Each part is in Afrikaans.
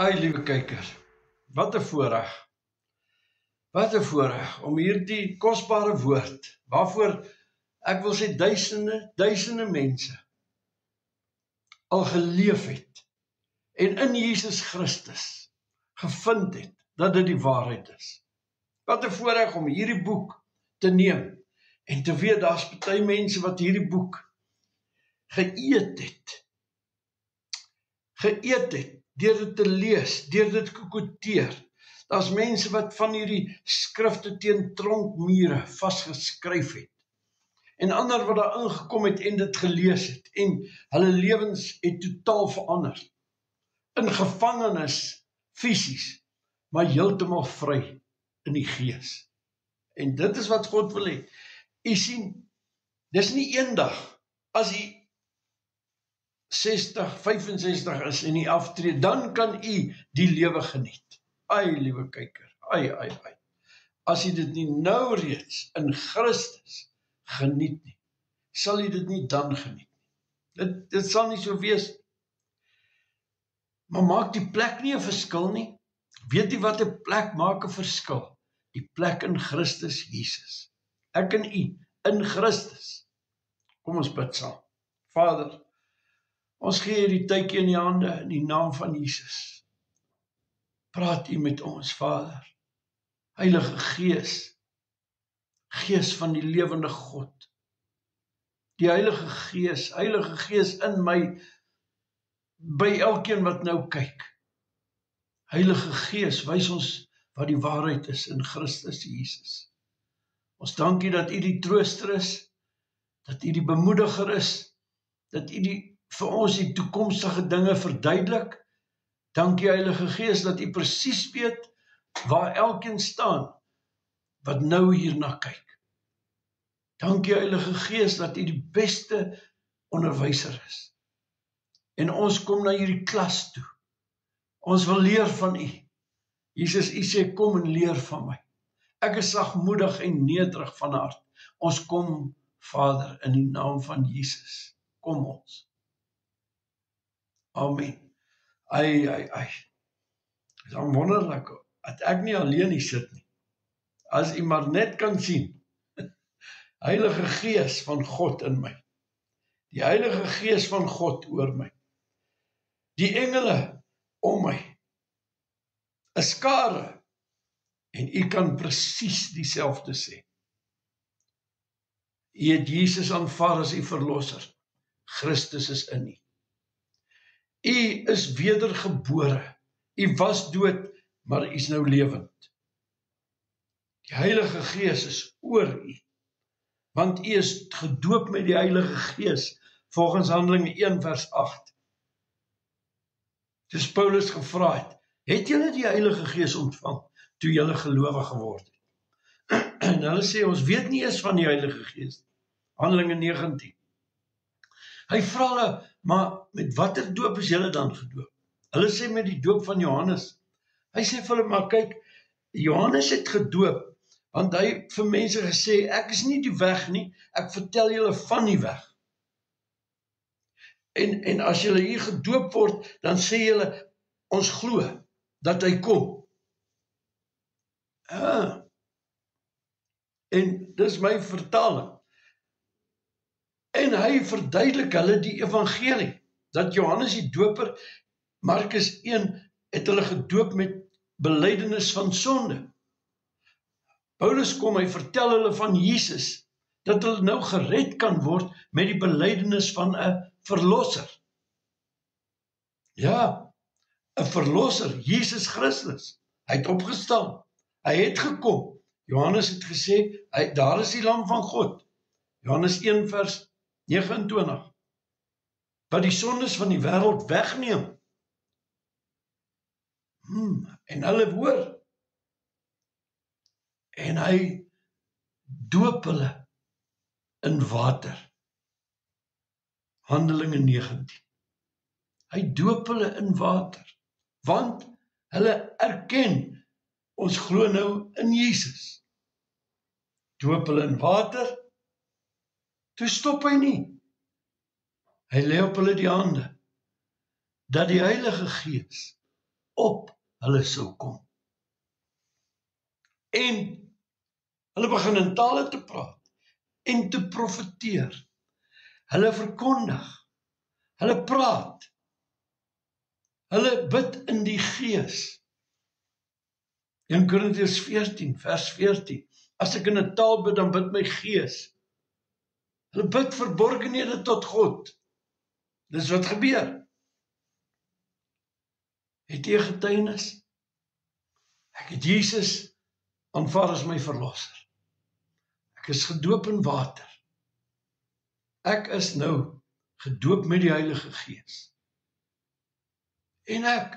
Ai, liewe kijker, wat 'n voorreg. Wat 'n voorreg om hierdie kosbare woord, waarvoor ek wil sê duisende mense al geleef het en in Jesus Christus gevind het dat dit die waarheid is. Wat 'n voorreg om hierdie boek te neem en te weet daar's party mense wat hierdie boek geëet het deur dit te lees, deur dit te quoteer. Daar's mense wat van hierdie skrifte teen tronkmure vasgeskryf het. En ander wat daar ingekom het en dit gelees het. En hulle lewens het totaal verander. In gevangenis, fisies, maar heeltemal vry in die gees. En dit is wat God wil hê. U sien, dis nie eendag, as u 60, 65 is en u aftree, dan kan u die lewe geniet. Ai, liewe kyker, ai. As u dit nie nou reeds in Christus geniet nie, sal u dit nie dan geniet nie. Dit sal nie so wees. Maar maak die plek nie 'n verskil nie? Weet jy wat 'n plek maak 'n verskil? Die plek in Christus Jesus. Ek en u in Christus. Kom ons bid saam. Vader, ons gee hierdie tydjie in die hande in die naam van Jesus. Praat u met ons, Vader. Heilige Gees, Gees van die lewende God. Die Heilige Gees in my, by elkeen wat nou kyk. Heilige Gees, wys ons wat die waarheid is in Christus Jesus. Ons dankie dat u die trooster is, dat u die bemoediger is, dat u vir ons die toekomstige dinge verduidelik. Dankie Heilige Gees dat u presies weet waar elkeen staan wat nou hierna kyk. Dankie Heilige Gees dat u die beste onderwyser is. En ons kom na hierdie klas toe. Ons wil leer van u. Jesus, u sê kom en leer van my. Ek is sagmoedig en nederig van hart. Ons kom, Vader, in die naam van Jesus. Kom ons. Amen. Ai. Dit is wonderlik dat ek nie alleen hier sit nie. As u maar net kan sien. Heilige Gees van God in my. Die Heilige Gees van God oor my. Die engele om my. 'n skare. En u kan presies dieselfde sê. U het Jesus aanvaar as u verlosser. Christus is in u. U is wedergebore. U was dood, maar u is nou lewend. Die Heilige Gees is oor u. Want u is gedoop met die Heilige Gees, volgens Handelinge 1 vers 8. Dis Paulus gevra het julle die Heilige Gees ontvang, toe julle gelowig geword het? En hulle sê, ons weet nie eens van die Heilige Gees. Handelinge 19. Hy vra hulle, maar met watter doop is julle dan gedoop? Hulle sê met die doop van Johannes. Hy sê vir hulle, maar kyk, Johannes het gedoop, want hy het vir mense gesê, ek is nie die weg nie, ek vertel julle van die weg. En as julle hier gedoop word, dan sê julle, ons glo dat hy kom. En dis my vertaling. En hy verduidelik hulle die evangelie, dat Johannes die doper, Markus 1, het hulle gedoop met belydenis van sonde. Paulus kom, hy vertel hulle van Jesus, dat hulle nou gered kan word met die belydenis van 'n verlosser. Ja, 'n verlosser, Jesus Christus. Hy het opgestaan, hy het gekom. Johannes het gesê, daar is die lam van God. Johannes 1 vers 29. Wat die sondes van die wêreld wegneem. En hulle hoor. En hy doop hulle in water. Handelinge 19. Hy doop hulle in water. Want hulle erken, ons glo nou in Jesus. Doop hulle in water, toe stop hy nie. Hy lê op hulle die hande, dat die Heilige Gees op hulle sou kom. En hulle begin in tale te praat en te profeteer. Hulle verkondig, hulle praat, hulle bid in die Gees. 1 Korintiërs 14 vers 14, as ek in 'n taal bid, dan bid my Gees. Hulle bid verborgenhede tot God. Dis wat gebeur. Het jy 'n getuienis? Ek het Jesus aanvaar as my verlosser. Ek is gedoop in water. Ek is nou gedoop met die Heilige Gees. En ek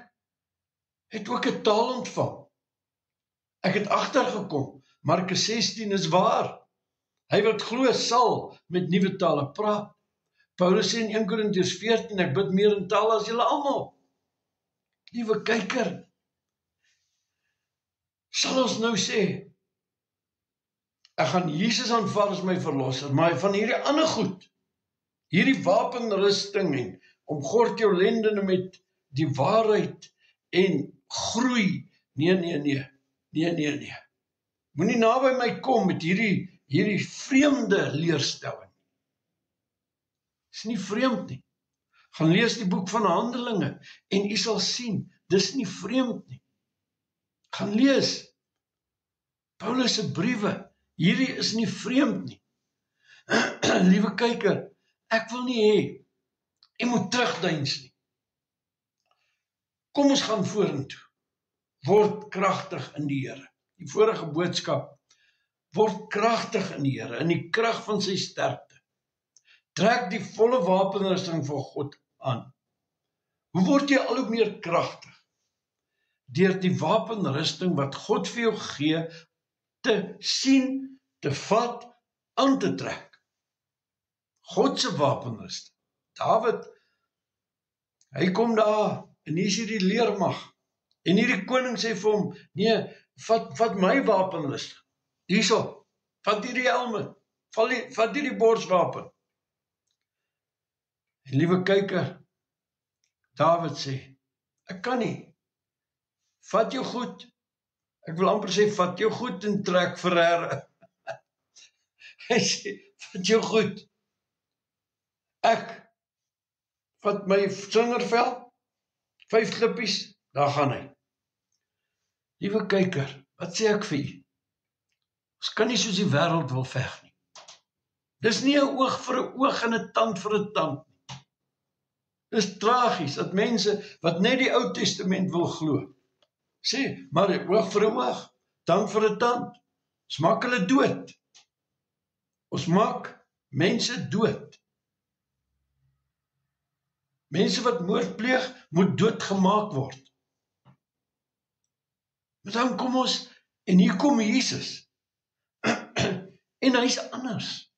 het ook 'n taal ontvang. Ek het agtergekom, Markus 16 is waar. Hy wat glo sal met nuwe tale praat. Paulus sê in 1 Korintiërs 14, ek bid meer in tale as julle almal. Liewe kyker, sal ons nou sê, ek gaan Jesus aanvaar as my verlosser, maar van hierdie ander goed, hierdie wapenrusting en omgord jou lendene met die waarheid en groei, nee. Moenie naby my kom met hierdie vreemde leerstelling. Dis nie vreemd nie. Gaan lees die boek van Handelinge en u sal sien, dis nie vreemd nie. Gaan lees Paulus se briewe, hierdie is nie vreemd nie. Liewe kyker, ek wil nie hê, jy moet terugdeins nie. Kom ons gaan vorentoe. Word kragtig in die Here. Die vorige boodskap, word kragtig in die Here, in die krag van sy sterkte. Trek die volle wapenrusting van God aan. Hoe word jy al hoe meer kragtig? Deur die wapenrusting wat God vir jou gee, te sien, te vat, aan te trek. God se wapenrusting. Dawid, hy kom daar, en hier is die leermag, en hierdie koning sê vir hom, nee, vat my wapenrusting. Hierso, vat hierdie helm, vat hierdie borswapen. En liewe kyker, Dawid sê, ek kan nie, vat jou goed, ek wil amper sê, vat jou goed en trek verre. Hy sê, vat jou goed, ek, vat my slingervel, 5 klippies, daar gaan hy. Liewe kyker, wat sê ek vir u? Ons kan nie soos die wêreld wil veg nie. Dis nie 'n oog vir 'n oog en 'n tand vir 'n tand nie. Dis tragies, dat mense wat net die Ou Testament wil glo, sê, maar oog vir 'n oog, tand vir 'n tand, ons maak hulle dood. Ons maak mense dood. Mense wat moord pleeg, moet doodgemaak word. Maar dan kom ons, en hier kom Jesus, en hy is anders.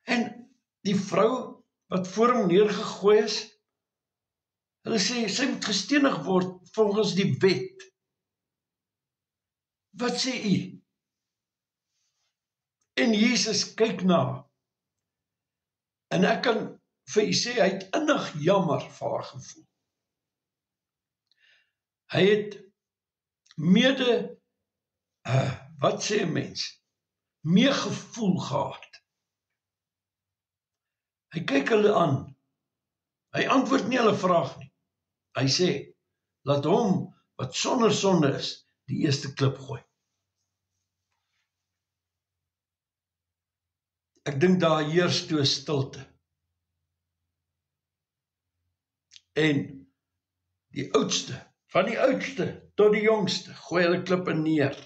En die vrou wat voor hom neergegooi is, hulle sê, sy moet gestenig word volgens die wet. Wat sê u? En Jesus kyk na, en ek kan vir u sê, hy het innig jammer vir haar gevoel. Hy het wat sê 'n mens? Meegevoel gehad. Hy kyk hulle aan. Hy antwoord nie hulle vraag nie. Hy sê, laat hom wat sonder sonde is, die eerste klip gooi. Ek dink daar heers toe stilte. En die oudste, van die oudste tot die jongste, gooi hulle klippe neer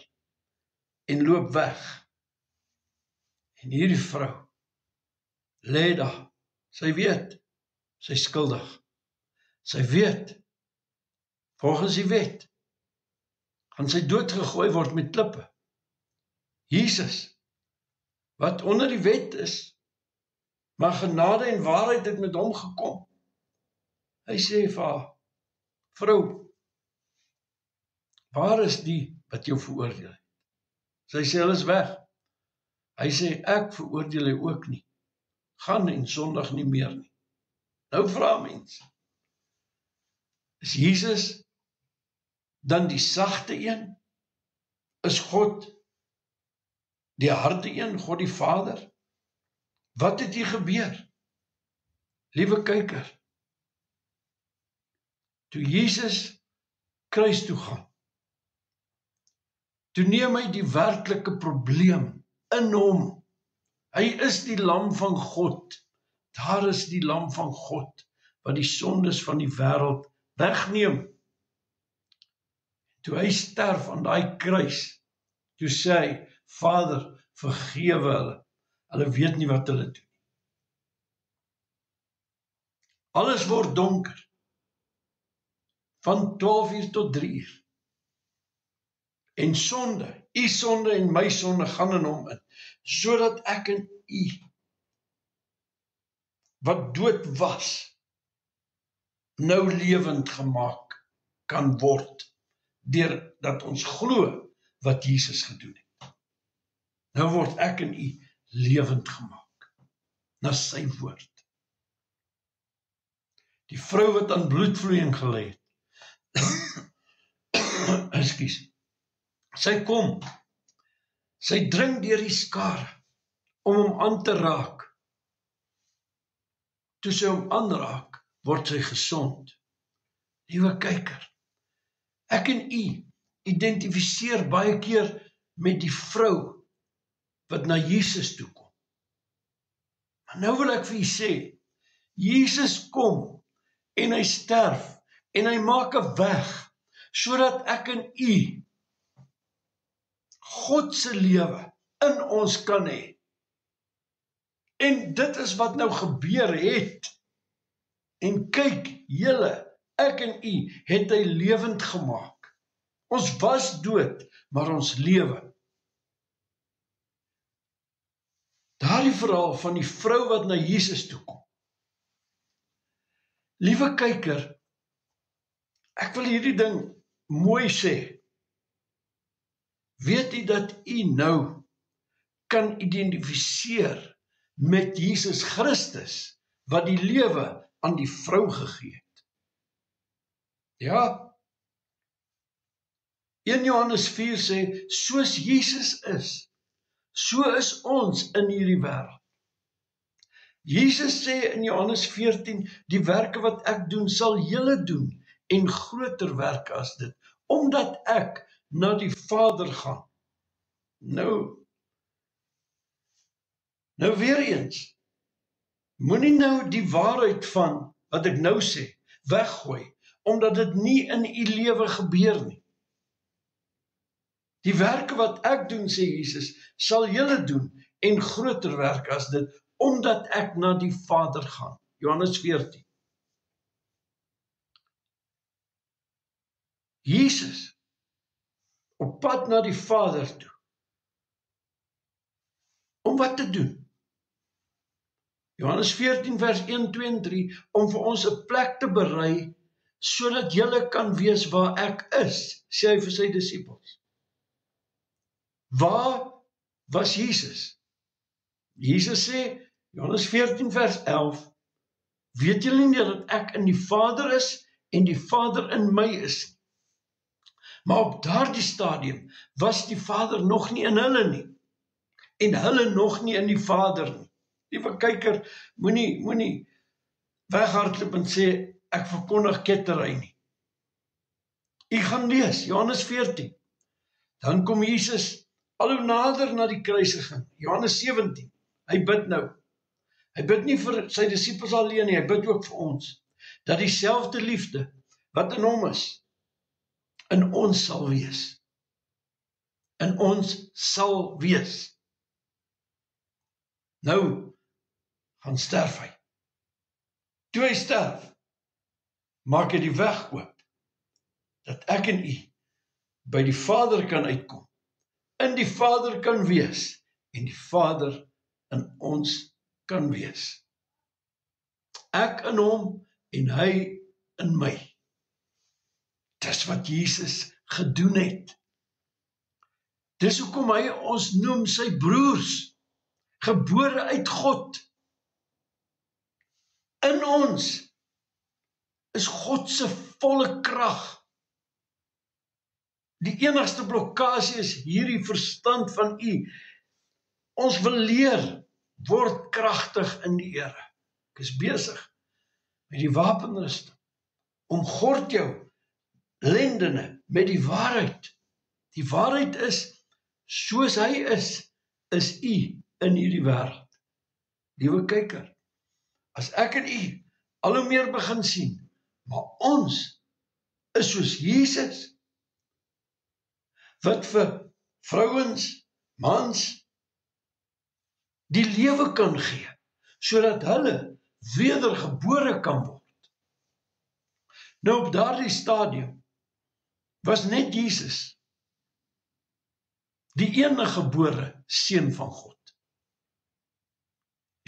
en loop weg. En hierdie vrou lê daar. Sy weet, sy is skuldig. Sy weet, volgens die wet, gaan sy doodgegooi word met klippe. Jesus, wat onder die wet is, maar genade en waarheid het met hom gekom. Hy sê vir haar, vrou, waar is die wat jou veroordeel het? Sy sê, hulle is weg. Hy sê, ek veroordeel jy ook nie. Gaan en sondig nie meer nie. Nou vra mense, Is Jesus dan die sagte een? Is God die harde een, God die Vader? Wat het hier gebeur? Liewe kyker, toe Jesus kruis toe gaan, toe neem hy die werklike probleem in hom. Hy is die lam van God. Daar is die lam van God, wat die sondes van die wêreld wegneem. Toe hy sterf aan daai kruis, toe sê hy, Vader, vergewe hulle. Hulle weet nie wat hulle doen. Alles word donker. Van 12 uur tot 3 uur. En sonde, u sonde en my sonde gaan in hom in, sodat ek en u, wat dood was, nou lewend gemaak kan word, deurdat ons glo wat Jesus gedoen het. Nou word ek en u lewend gemaak, na sy woord. Die vrou wat aan bloedvloeiing gelei het, ekskuus, sy kom, sy dring deur die skare, om hom aan te raak. Toe sy hom aanraak, word sy gesond. Liewe kyker, ek en u identifiseer baie keer met die vrou wat na Jesus toe kom. Maar nou wil ek vir u sê, Jesus kom en hy sterf en hy maak 'n weg sodat ek en u God se lewe in ons kan hê. En dit is wat nou gebeur het. En kyk, julle, ek en u het hy lewend gemaak. Ons was dood, maar ons lewe. Daardie verhaal van die vrou wat na Jesus toe kom. Liewe kyker, ek wil hierdie ding mooi sê. Weet u dat u nou kan identifiseer met Jesus Christus, wat die lewe aan die vrou gegee het? Ja. 1 Johannes 4 sê, soos Jesus is, so is ons in hierdie wêreld. Jesus sê in Johannes 14, die werke wat ek doen, sal julle doen, en groter werke as dit, omdat ek na die Vader gaan. Nou weer eens, moenie nou die waarheid van wat ek nou sê, weggooi, omdat dit nie in u lewe gebeur nie. Die werke wat ek doen, sê Jesus, sal julle doen, en groter werke as dit, omdat ek na die Vader gaan. Johannes 14. Jesus, op pad na die Vader toe. Om wat te doen? Johannes 14 vers 1, 2 en 3, om vir ons 'n plek te berei, sodat julle kan wees waar ek is, sê hy vir sy disippels. Waar was Jesus? Jesus sê, Johannes 14 vers 11, weet julle nie dat ek in die Vader is, en die Vader in my is nie? Maar op daardie stadium was die Vader nog nie in hulle nie, en hulle nog nie in die Vader nie. Liewe kyker, moenie weghardloop en sê, ek verkondig kettery nie. U gaan lees, Johannes 14. Dan kom Jesus al hoe nader na die kruisiging. Johannes 17, hy bid nou. Hy bid nie vir sy disippels alleen nie, hy bid ook vir ons. Dat dieselfde liefde wat in hom is, in ons sal wees. In ons sal wees. Nou gaan sterf hy. Toe hy sterf, maak hy die weg oop, dat ek en u by die Vader kan uitkom, in die Vader kan wees, en die Vader in ons kan wees. Ek in hom, en hy in my. Dis wat Jesus gedoen het. Dis hoekom hy ons noem sy broers, gebore uit God. In ons is God se volle krag. Die enigste blokkade is hierdie verstand van u. Ons wil leer, word kragtig in die Here. Ek is besig met die wapenrusting, omgord jou lendene met die waarheid. Die waarheid is, soos hy is u in hierdie wêreld. Liewe kyker, as ek en u al hoe meer begin sien, maar ons is soos Jesus, wat vir vrouens, mans, die lewe kan gee, sodat hulle wedergebore kan word. Nou op daardie stadium was net Jesus die enige gebore seun van God.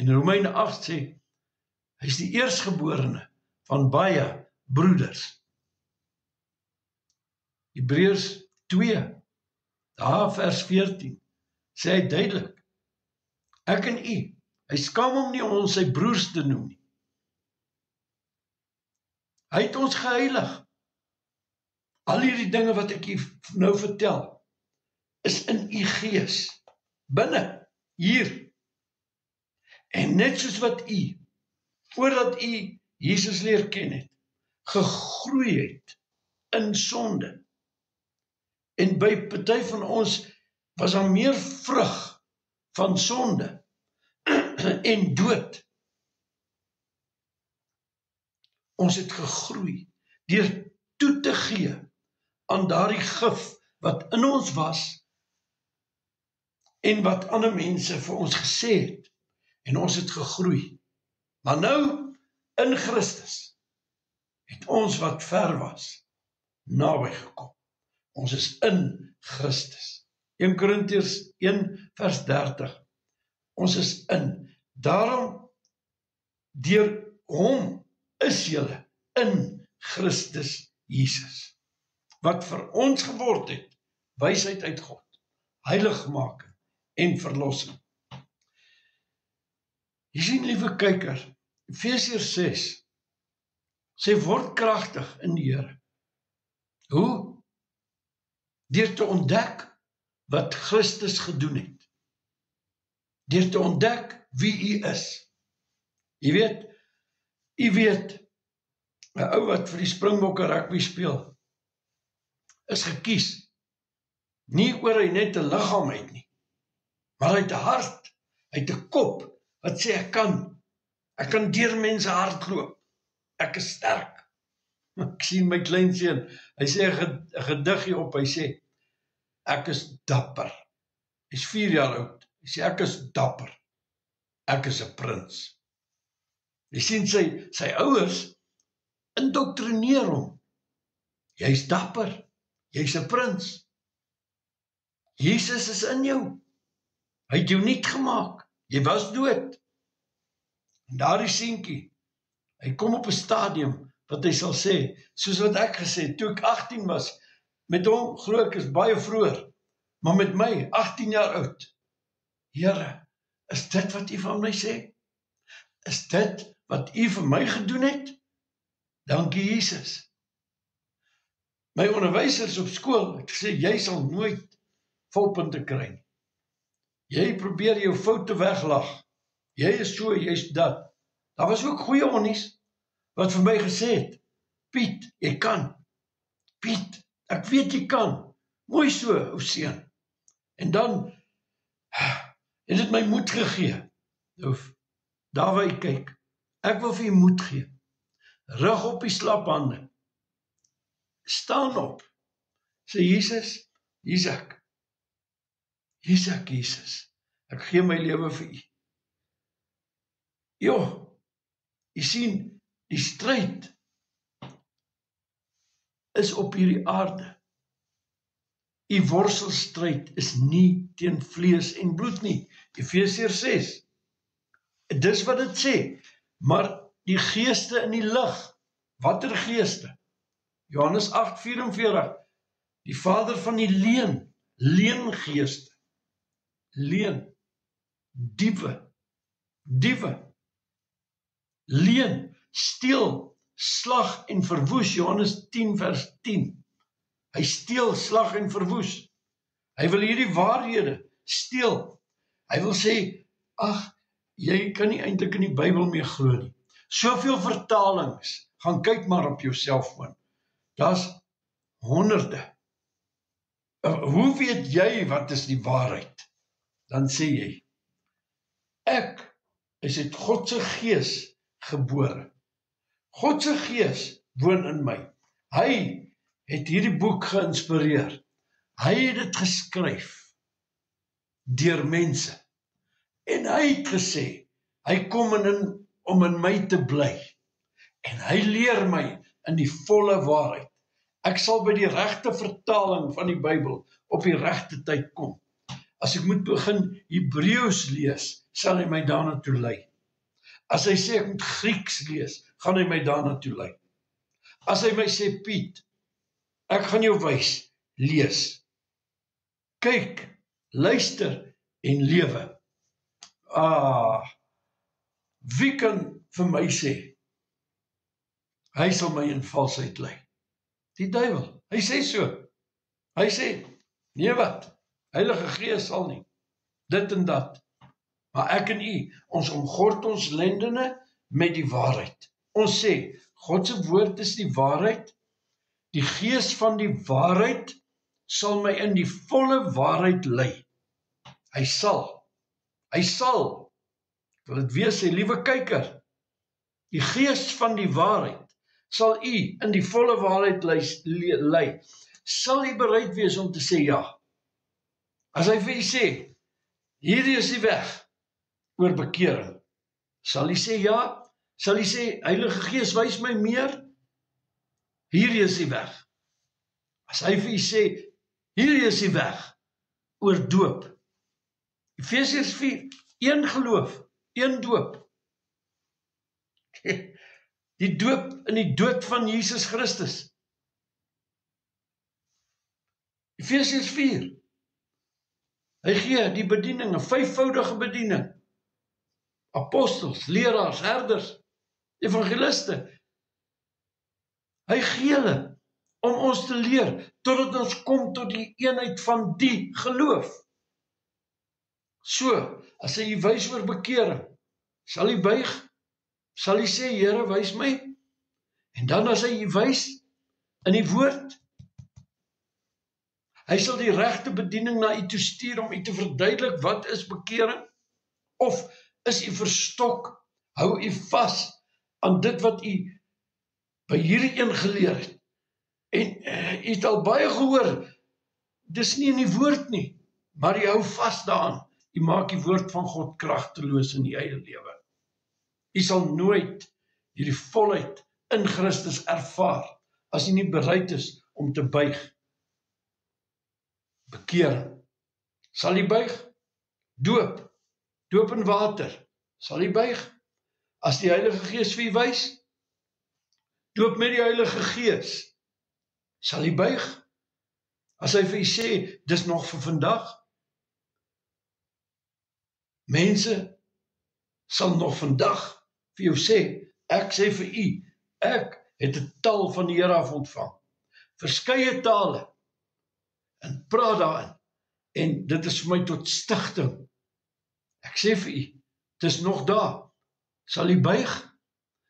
En Romeine 8 sê, hy is die eerstgeborene van baie broeders. Hebreërs 2, daar vers 14, sê hy duidelik, ek en u, hy skaam hom nie om ons sy broers te noem nie. Hy het ons geheilig. Al hierdie dinge wat ek u nou vertel, is in u gees, binne, hier. En net soos wat u, voordat u Jesus leer ken het, gegroei het in sonde. En by party van ons was daar meer vrug van sonde en dood. Ons het gegroei deur toe te gee aan daardie gif wat in ons was en wat ander mense vir ons gesê het. En ons het gegroei. Maar nou, in Christus, het ons wat ver was, naby gekom. Ons is in Christus. 1 Korintiërs 1 vers 30. Ons is in. Daarom, deur hom is julle in Christus Jesus. Wat vir ons geword het, wysheid uit God, heiligmaking en verlossing. Jy sien, liewe kyker, Efesiërs 6 sê word kragtig in die Here. Hoe? Deur te ontdek wat Christus gedoen het. Deur te ontdek wie u is. Jy weet, 'n ou wat vir die Springbokke rugby speel, is gekies. Nie oor hy net 'n liggaam het nie, maar hy het 'n hart, hy het 'n kop, wat sê ek kan deur mense hardloop, ek is sterk. Ek sien my kleinseun, hy sê 'n gediggie op, hy sê, ek is dapper. Hy is 4 jaar oud, hy sê ek is dapper, ek is 'n prins. Jy sien sy ouers indoktrineer hom, jy's dapper, jy's 'n prins. Jesus is in jou, hy het jou nuut gemaak, jy was dood. En daardie seentjie, hy kom op 'n stadium wat hy sal sê, soos wat ek gesê, toe ek 18 was, met hom glo ek is baie vroeër, maar met my, 18 jaar oud, Here, is dit wat u van my sê? Is dit wat u vir my gedoen het? Dankie Jesus. My onderwysers op skool het gesê, jy sal nooit volpunte kry nie. Jy probeer jou foute weglag. Jy is so, jy is dat. Daar was ook goeie onnies wat vir my gesê het, Piet, jy kan. Piet, ek weet jy kan. Mooi so, ou seun. En dan het dit my moed gegee. Nou, daar waar jy kyk, ek wil vir jy moed gee. Rug op die slaphande. Staan op. Sê Jesus, hier's ek. Hier's ek, Jesus. Ek gee my lewe vir u. Jy sien, die stryd is op hierdie aarde. Die worstelstryd is nie teen vlees en bloed nie. Efesiërs 6. Dis wat dit sê. Maar die geeste in die lig. Watter geeste? Johannes 8:44. Die vader van die leengeeste. Leen. Diewe. Leen. Steel. slag en verwoes, Johannes 10 vers 10. Hy steel, slag en verwoes. Hy wil hierdie waarhede steel. Hy wil sê, ag, jy kan nie eintlik in die Bybel meer glo nie. Soveel vertalings, gaan kyk maar op jou selfoon. Daar's honderde. Hoe weet jy wat is die waarheid? Dan sê jy, ek is uit God se gees gebore. God se gees woon in my. Hy het hierdie boek geïnspireer. Hy het dit geskryf deur mense. En hy het gesê, hy kom om in my te bly. En hy leer my in die volle waarheid. Ek sal by die regte vertaling van die Bybel op die regte tyd kom. As ek moet begin Hebreëus lees, sal hy my daarna toe lei. As hy sê ek moet Grieks lees, gaan hy my daarna toe lei. As hy my sê, Piet, ek gaan jou wys, lees. Kyk, luister en lewe. Wie kan vir my sê, hy sal my in valsheid lei? Die duiwel, hy sê so. Hy sê, nee wat, Heilige Gees sal nie, dit en dat. Maar ek en u, ons omgord ons lendene met die waarheid. Ons sê, God se woord is die waarheid, die Gees van die waarheid sal my in die volle waarheid lei. Hy sal, ek wil dit weer sê, liewe kyker, die Gees van die waarheid sal u in die volle waarheid lei. Sal u bereid wees om te sê ja? As hy vir u sê, hierdie is die weg oor bekering, sal u sê ja? Sal u sê, Heilige Gees, wys my meer? Hierdie is die weg. As hy vir u sê, hierdie is die weg oor doop. Efesiërs 4, een geloof, een doop. Die doop in die dood van Jesus Christus. Efesiërs 4. Hy gee die bediening, 'n vyfvoudige bediening. Apostels, leraars, herders, evangeliste. Hy gee hulle om ons te leer, totdat ons kom tot die eenheid van die geloof. So, as hy wys oor bekering, sal hy buig, sal hy sê, Here, wys my, en dan as hy wys in die woord, hy sal die regte bediening na u toe stuur om u te verduidelik wat is bekering, of is u verstok, hou u vas aan dit wat u by hierdie een geleer het, en u het al baie gehoor, dis nie in die woord nie, maar u hou vas daaraan, u maak die woord van God kragteloos in die eie lewe. U sal nooit hierdie volheid in Christus ervaar, as u nie bereid is om te buig. Bekering. Sal u buig? Doop. Doop in water. Sal u buig? As die Heilige Gees vir u wys? Doop met die Heilige Gees. Sal u buig? As hy vir u sê, dis nog vir vandag? Mense sal nog vandag vir jou sê, ek sê vir u, ek het 'n taal van die Here af ontvang. Verskeie tale. En praat daarin. En dit is vir my tot stigting. Ek sê vir u, dit is nog daar. Sal u buig?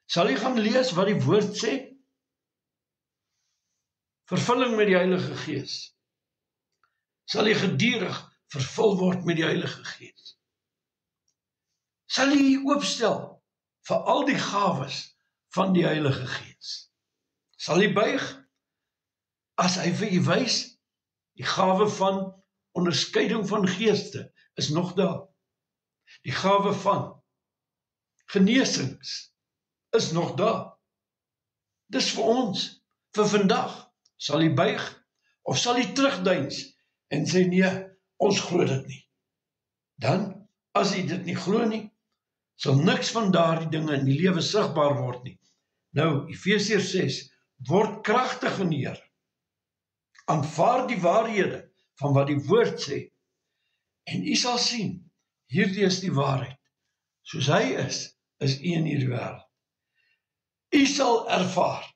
Sal u gaan lees wat die woord sê? Vervulling met die Heilige Gees. Sal u gedurig vervul word met die Heilige Gees? Sal u oopstel vir al die gawes van die Heilige Gees? Sal u buig? As hy vir u wys, die gawe van onderskeiding van geeste is nog daar. Die gawe van genesings is nog daar. Dis vir ons, vir vandag. Sal u buig of sal u terugdeins en sê nee, ons glo dit nie. Dan, as u dit nie glo nie, sal niks van daardie dinge in die lewe sigbaar word nie. Nou, Efesiërs 6, word kragtig in die Here. Aanvaar die waarhede van wat die woord sê, en u sal sien, hierdie is die waarheid. Soos hy is u in hierdie wêreld. U sal ervaar,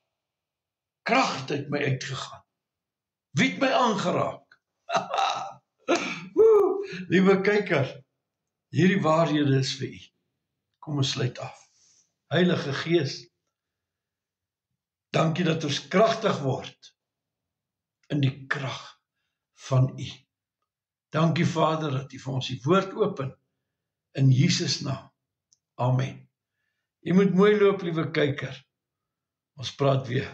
krag het uit my uitgegaan. Wie het my aangeraak? Woe, liewe kyker, hierdie waarhede is vir u. Kom ons sluit af. Heilige Gees, dankie dat ons kragtig word in die krag van u. Dankie Vader dat u vir ons die woord open in Jesus naam. Amen. U moet mooi loop, liewe kyker. Ons praat weer.